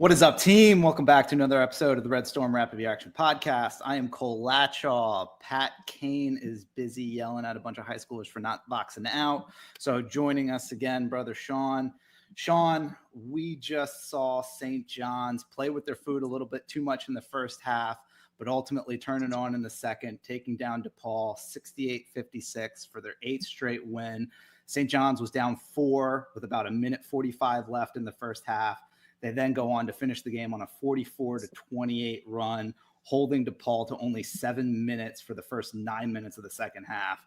What is up, team? Welcome back to another episode of the Red Storm Rapid Reaction Podcast. I am Cole Latshaw. Pat Kane is busy yelling at a bunch of high schoolers for not boxing out. So joining us again, brother Sean. Sean, we just saw St. John's play with their food a little bit too much in the first half, but ultimately turn it on in the second, taking down Depaul 68-56 for their 8th straight win. St. John's was down 4 with about a minute 45 left in the first half. They then go on to finish the game on a 44-28 run, holding Depaul to only 7 minutes for the first 9 minutes of the second half.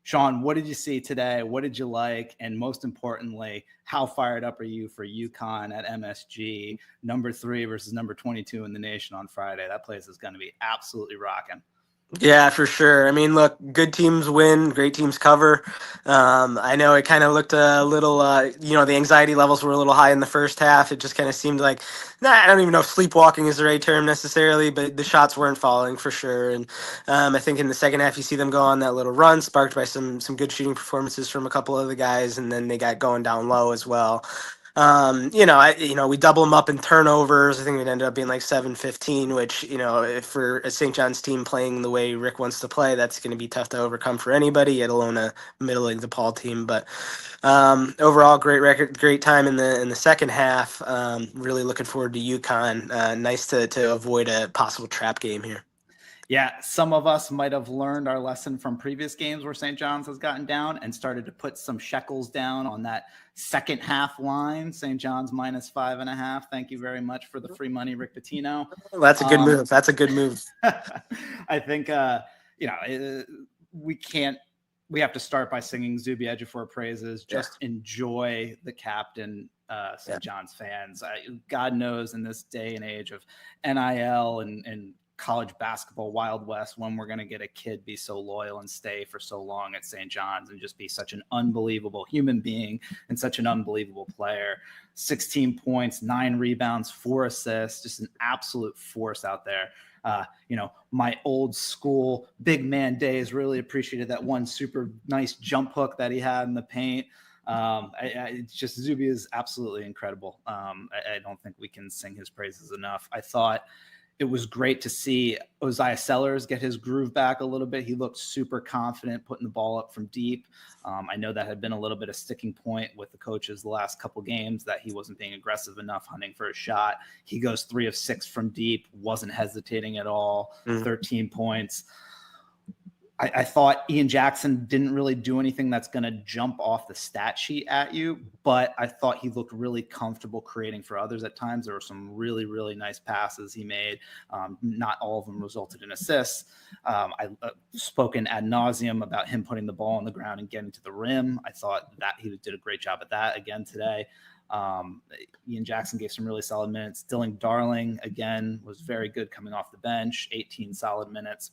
Sean, what did you see today? What did you like? And most importantly, how fired up are you for Uconn at MSG, number 3 versus number 22 in the nation on Friday? That place is going to be absolutely rocking. Yeah, for sure. I mean, look, good teams win, great teams cover. I know it kind of looked a little, the anxiety levels were a little high in the first half. It just kind of seemed like, I don't even know if sleepwalking is the right term necessarily, but the shots weren't falling for sure. And I think in the second half, you see them go on that little run, sparked by some good shooting performances from a couple of the guys, and then they got going down low as well. We double them up in turnovers. I think it ended up being like 7-15, which, if for a St. John's team playing the way Rick wants to play, that's going to be tough to overcome for anybody, let alone a middling DePaul team. But overall, great record, great time in the second half. Really looking forward to Uconn. Nice to avoid a possible trap game here. Yeah, some of us might have learned our lesson from previous games where St. John's has gotten down and started to put some shekels down on that second half line. St. John's minus 5.5. Thank you very much for the free money, Rick Pitino. Well, that's a good move. That's a good move. I think, we have to start by singing Zuby Ejiofor praises. Just enjoy the captain, St. John's fans. God knows in this day and age of NIL and college basketball Wild West, when we're going to get a kid be so loyal and stay for so long at St. John's and just be such an unbelievable human being and such an unbelievable player. 16 points, 9 rebounds, 4 assists, just an absolute force out there. My old school big man days really appreciated that one super nice jump hook that he had in the paint. It's just Zuby is absolutely incredible. I don't think we can sing his praises enough. I thought it was great to see Osiah Sellers get his groove back a little bit. He looked super confident putting the ball up from deep. I know that had been a little bit of sticking point with the coaches the last couple games, that he wasn't being aggressive enough hunting for a shot. He goes 3 of 6 from deep, wasn't hesitating at all, 13 points. I thought Ian Jackson didn't really do anything that's going to jump off the stat sheet at you, but I thought he looked really comfortable creating for others at times. There were some really, really nice passes he made. Not all of them resulted in assists. I've spoken ad nauseum about him putting the ball on the ground and getting to the rim. I thought that he did a great job at that again today. Ian Jackson gave some really solid minutes. Dylan Darling, again, was very good coming off the bench, 18 solid minutes.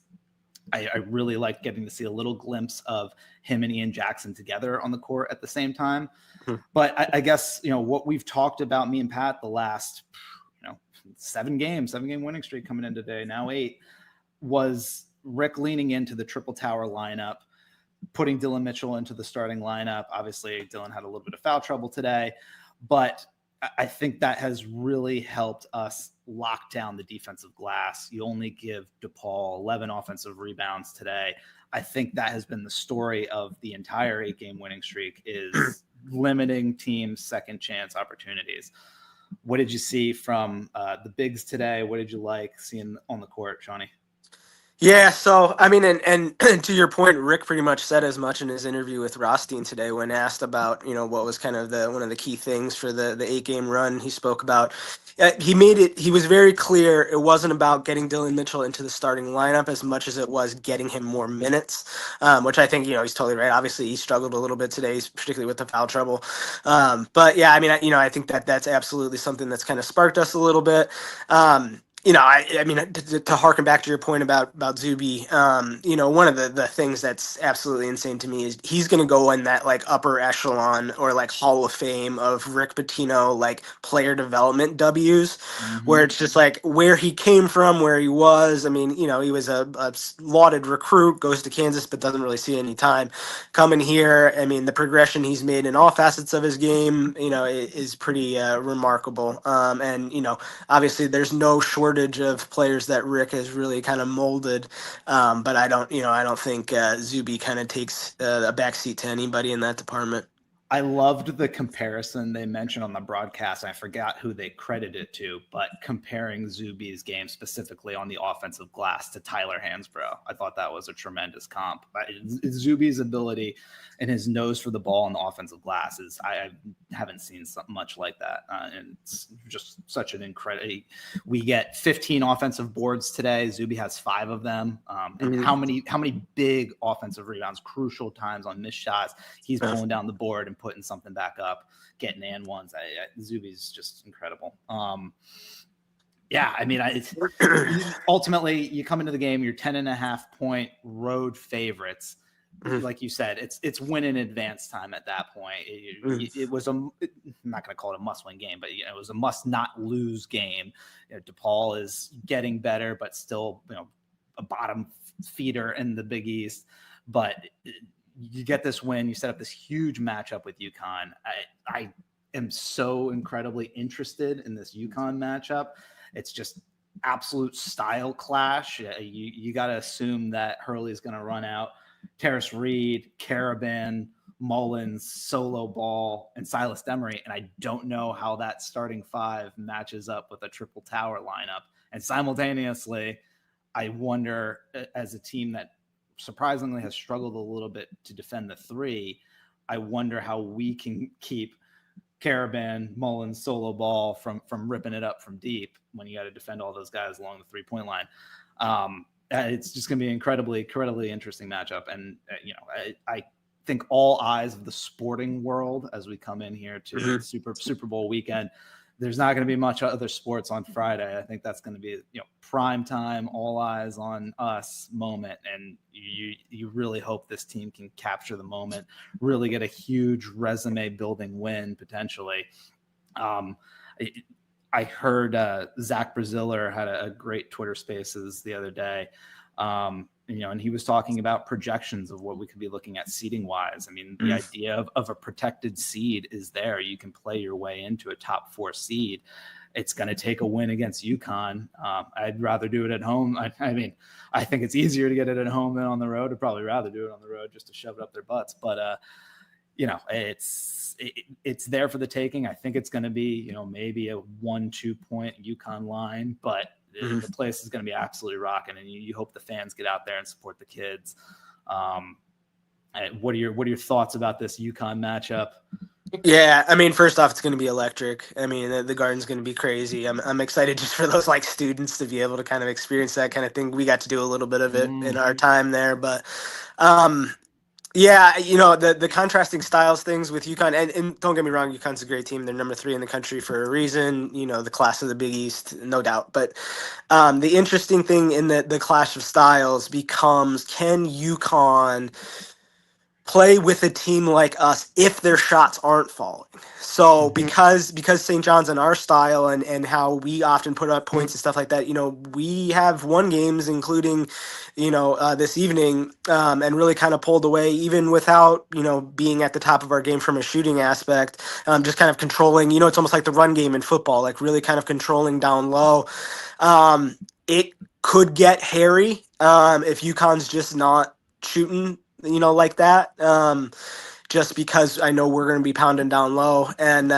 I really liked getting to see a little glimpse of him and Ian Jackson together on the court at the same time. But I guess, what we've talked about, me and Pat, the last, 7-game winning streak coming in today, now 8, was Rick leaning into the triple tower lineup, putting Dylan Mitchell into the starting lineup. Obviously, Dylan had a little bit of foul trouble today, but I think that has really helped us lock down the defensive glass. You only give Depaul 11 offensive rebounds today. I think that has been the story of the entire 8-game winning streak, is limiting teams' second chance opportunities. What did you see from the bigs today? What did you like seeing on the court, Johnny? Yeah, so, I mean, and to your point, Rick pretty much said as much in his interview with Rothstein today when asked about, what was kind of one of the key things for the 8-game run. He spoke about, he was very clear it wasn't about getting Dylan Mitchell into the starting lineup as much as it was getting him more minutes, which I think, he's totally right. Obviously, he struggled a little bit today, particularly with the foul trouble. But yeah, I mean, I think that's absolutely something that's kind of sparked us a little bit. I mean, to harken back to your point about Zuby, one of the things that's absolutely insane to me is he's going to go in that like upper echelon or like Hall of Fame of Rick Pitino like player development W's, where it's just like where he came from, where he was. I mean, he was a lauded recruit, goes to Kansas, but doesn't really see any time coming here. I mean, the progression he's made in all facets of his game, is pretty remarkable. And obviously, there's no shortage of players that Rick has really kind of molded, but I don't think Zuby kind of takes a backseat to anybody in that department. I loved the comparison they mentioned on the broadcast. I forgot who they credited it to, but comparing Zuby's game specifically on the offensive glass to Tyler Hansbrough. I thought that was a tremendous comp. Zuby's ability and his nose for the ball on the offensive glass is, I haven't seen much like that. And it's just such an incredible. We get 15 offensive boards today. Zuby has 5 of them. And how many big offensive rebounds, crucial times on missed shots, he's pulling down the board and putting something back up, getting and ones. Zuby's just incredible. Ultimately you come into the game, you're 10.5-point road favorites. Like you said, it's win in advance time at that point. It was I'm not going to call it a must-win game, but it was a must-not-lose game. DePaul is getting better, but still, a bottom feeder in the Big East. But you get this win, you set up this huge matchup with Uconn. I am so incredibly interested in this Uconn matchup. It's just absolute style clash. You got to assume that Hurley is going to run out Terrace Reed, Caravan, Mullins, Solo Ball, and Silas Demery. And I don't know how that starting 5 matches up with a triple tower lineup. And simultaneously, I wonder, as a team that surprisingly has struggled a little bit to defend the 3, I wonder how we can keep Caravan, Mullins, Solo Ball from ripping it up from deep when you got to defend all those guys along the 3-point line. It's just going to be an incredibly interesting matchup. And, I think all eyes of the sporting world as we come in here to Super Bowl weekend. There's not going to be much other sports on Friday. I think that's going to be, prime time, all eyes on us moment. And you really hope this team can capture the moment, really get a huge resume building win potentially. I heard Zach Braziller had a great Twitter Spaces the other day, and he was talking about projections of what we could be looking at seeding wise. I mean, the idea of a protected seed is there. You can play your way into a top 4 seed. It's going to take a win against Uconn. I'd rather do it at home. I mean, I think it's easier to get it at home than on the road. I'd probably rather do it on the road just to shove it up their butts. But, it's there for the taking. I think it's going to be, maybe a 1-2 point Uconn line, but the place is going to be absolutely rocking, and you hope the fans get out there and support the kids. What are your thoughts about this Uconn matchup? Yeah, I mean, first off, it's going to be electric. I mean, the Garden's going to be crazy. I'm excited just for those students to be able to kind of experience that kind of thing. We got to do a little bit of it in our time there, but yeah, the contrasting styles things with Uconn, and don't get me wrong, Uconn's a great team. They're number 3 in the country for a reason, the class of the Big East, no doubt. But the interesting thing in the clash of styles becomes, can Uconn play with a team like us if their shots aren't falling? So because St. John's in our style and how we often put up points and stuff like that, we have won games, including, this evening, and really kind of pulled away even without, being at the top of our game from a shooting aspect, just kind of controlling, it's almost like the run game in football, really kind of controlling down low. It could get hairy if UConn's just not shooting like that, just because I know we're going to be pounding down low. And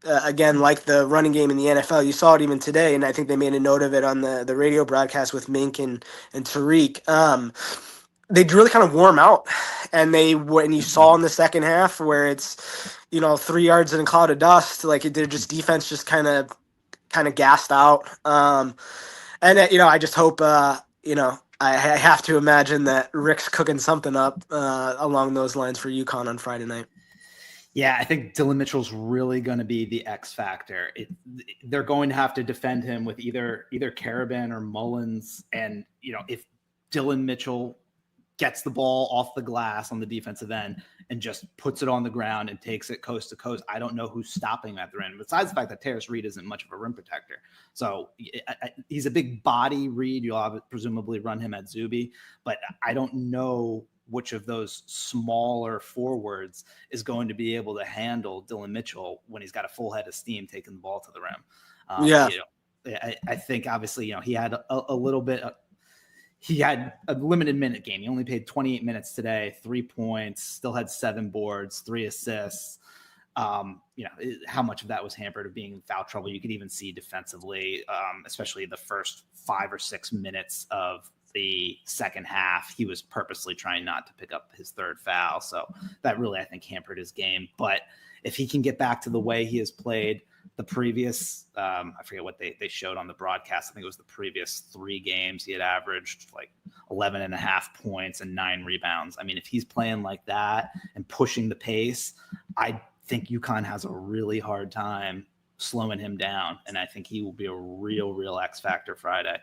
again, like the running game in the NFL, you saw it even today, and I think they made a note of it on the radio broadcast with Mink and Tariq. They really kind of warm out, and when you saw in the second half where it's 3 yards in a cloud of dust, they're just defense just kind of gassed out. And I just hope I have to imagine that Rick's cooking something up along those lines for Uconn on Friday night. Yeah, I think Dylan Mitchell's really going to be the X factor. They're going to have to defend him with either Caravan or Mullins. And, if Dylan Mitchell gets the ball off the glass on the defensive end and just puts it on the ground and takes it coast to coast, I don't know who's stopping him at the end. Besides the fact that Terrace Reed isn't much of a rim protector. So he's a big body, Reed. You'll presumably run him at Zuby, but I don't know which of those smaller forwards is going to be able to handle Dylan Mitchell when he's got a full head of steam taking the ball to the rim. I think obviously, he had a little bit he had a limited minute game. He only played 28 minutes today, 3 points, still had 7 boards, 3 assists. How much of that was hampered of being in foul trouble. You could even see defensively, especially the first 5 or 6 minutes of the second half, he was purposely trying not to pick up his 3rd foul. So that really, I think, hampered his game. But if he can get back to the way he has played the previous, I forget what they showed on the broadcast. I think it was the previous 3 games. He had averaged like 11.5 points and 9 rebounds. I mean, if he's playing like that and pushing the pace, I think Uconn has a really hard time slowing him down. And I think he will be a real X factor Friday.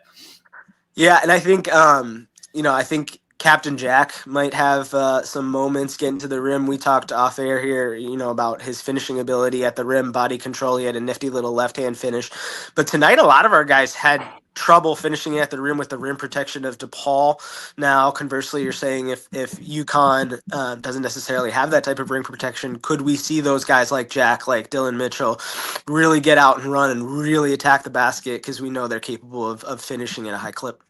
Yeah, and I think, I think Captain Jack might have some moments getting to the rim. We talked off air here, about his finishing ability at the rim, body control. He had a nifty little left-hand finish. But tonight, a lot of our guys had trouble finishing at the rim with the rim protection of Depaul. Now, conversely, you're saying if Uconn doesn't necessarily have that type of rim protection, could we see those guys like Jack, like Dylan Mitchell, really get out and run and really attack the basket because we know they're capable of finishing at a high clip?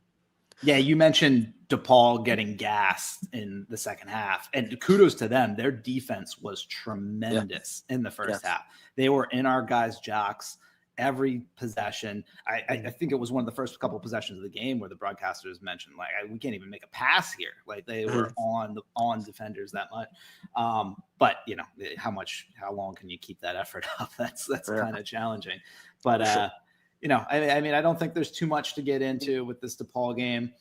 Yeah, you mentioned Depaul getting gassed in the second half, and kudos to them. Their defense was tremendous in the first half. They were in our guys' jocks every possession. I think it was one of the first couple of possessions of the game where the broadcasters mentioned, like, we can't even make a pass here. Like, they were on defenders that much. But how long can you keep that effort up? That's kind of challenging. But I mean, I don't think there's too much to get into with this DePaul game.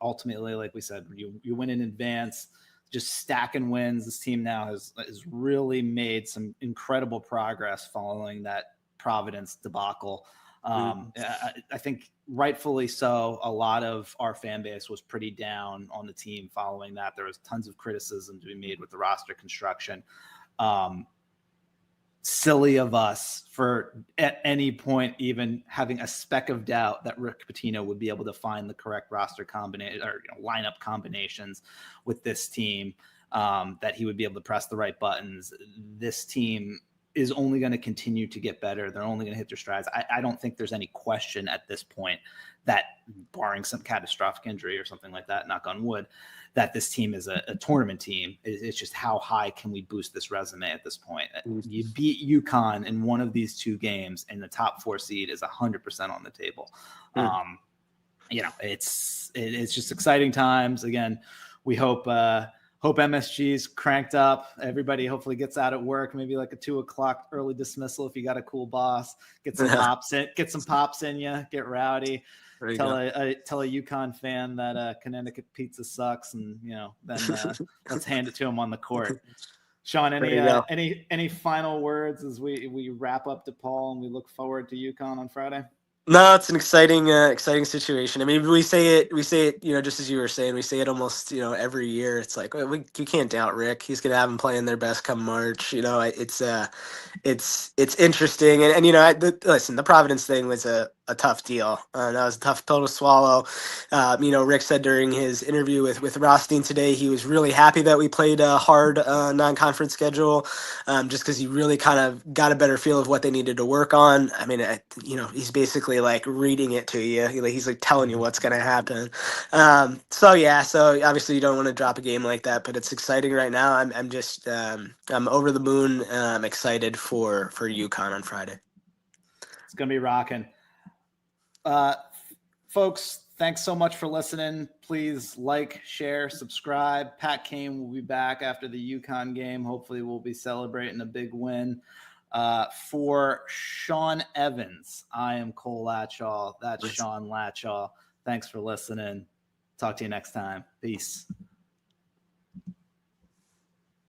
Ultimately, like we said, you win in advance, just stacking wins. This team now has really made some incredible progress following that Providence debacle. I think rightfully so. A lot of our fan base was pretty down on the team following that. There was tons of criticism to be made with the roster construction. Silly of us for at any point even having a speck of doubt that Rick Pitino would be able to find the correct roster combination or lineup combinations with this team, that he would be able to press the right buttons. This team is only going to continue to get better. They're only going to hit their strides. I don't think there's any question at this point that, barring some catastrophic injury or something like that, knock on wood, that this team is a tournament team. It's just how high can we boost this resume at this point? You beat Uconn in one of these 2 games, and the top 4 seed is 100% on the table. It's just exciting times. Again, we hope MSG's cranked up. Everybody hopefully gets out at work, maybe like a 2:00 early dismissal if you got a cool boss. Get some pops in you. Get rowdy. Tell a Uconn fan that Connecticut pizza sucks, and then let's hand it to him on the court. Sean, any final words as we wrap up DePaul and we look forward to Uconn on Friday? No, it's an exciting situation. I mean, we say it, just as you were saying, we say it almost, every year. It's like, well, you can't doubt Rick. He's gonna have them playing their best come March. It's interesting, and listen, the Providence thing was a tough deal. That was a tough pill to swallow. Rick said during his interview with Rothstein today, he was really happy that we played a hard non-conference schedule, just because he really kind of got a better feel of what they needed to work on. I mean, he's basically like reading it to you. He's like telling you what's going to happen. So obviously you don't want to drop a game like that, but it's exciting right now. I'm over the moon. I'm excited for Uconn on Friday. It's going to be rocking. Folks, thanks so much for listening. Please like, share, subscribe. Pat Kane will be back after the Uconn game. Hopefully we'll be celebrating a big win. For Sean Evans, I am Cole Latchaw. That's Sean Latchaw. Thanks for listening. Talk to you next time. Peace.